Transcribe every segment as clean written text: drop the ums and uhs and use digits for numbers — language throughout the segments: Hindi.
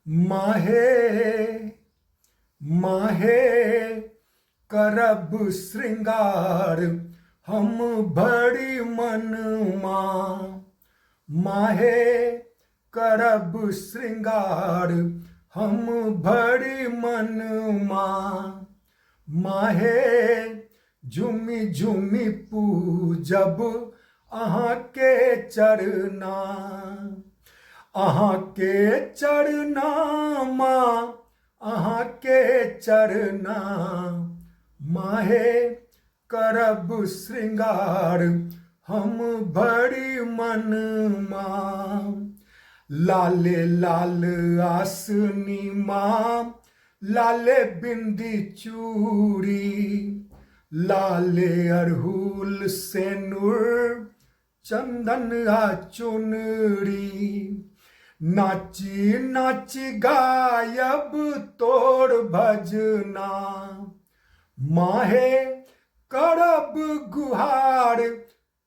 माहे माहे करब श्रृंगार हम बड़ी मनमा। माहे करब श्रृंगार हम बड़ी मनमा। माहे झुमी झुमी पूजब अहाँ के चरना। अहाँ के चरना माँ अहाँ के चरना। माहे करब श्रृंगार हम बड़ी मनमा। लाले लाल आसनी माँ लाले बिंदी चूड़ी। लाले अरहुल सेनुर चंदन आ चुनरी। नाची नाची गायब तोर भजना। माहे करब गुहार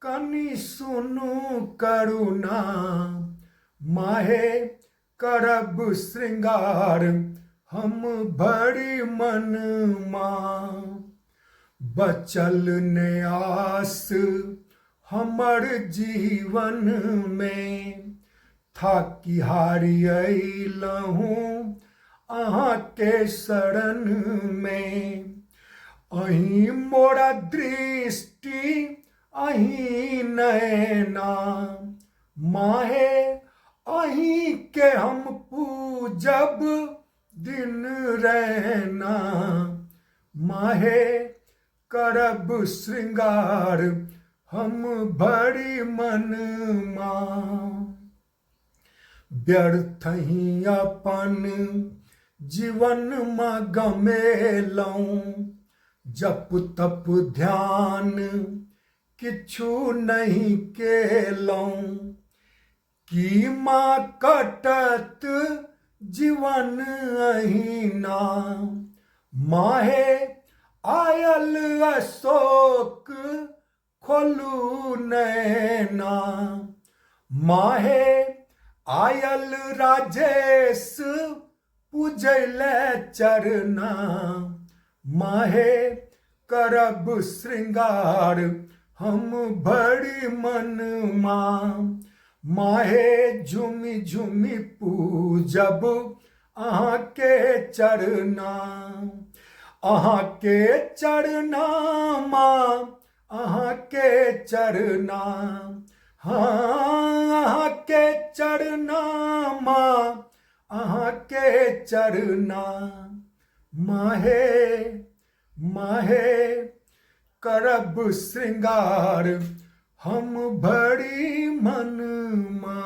कनि सुनु करुणा। माहे करब श्रृंगार हम बड़ी मनमा। बचल ने आस हमर जीवन में थाकी हारी अइलहूँ अहाँ के शरण में। अहीं मोरा दृष्टि अहीं नैना। माहे अहीं के हम पूजब दिन रहना। माहे करब श्रृंगार हम बड़ी मनमा। व्यर्थ ही अपन जीवन में गमेलऊँ। जप तप ध्यान किछु नहीं केलऊँ। की माँ कटत जीवन अहिना। माहे आयल अशोक खोलू नैना। माहे आयल राजेश पूजैले चरना। माहे करब श्रृंगार हम बड़ी मनमा। माहे झुमी झुमी पूजब अहाँ के चरना। अहाँ के चरना माँ अहाँ के चरना। हाँ अहाँ के चरना माँ अहाँ के चरना। माहे माहे करब श्रृंगार हम बड़ी मनमा।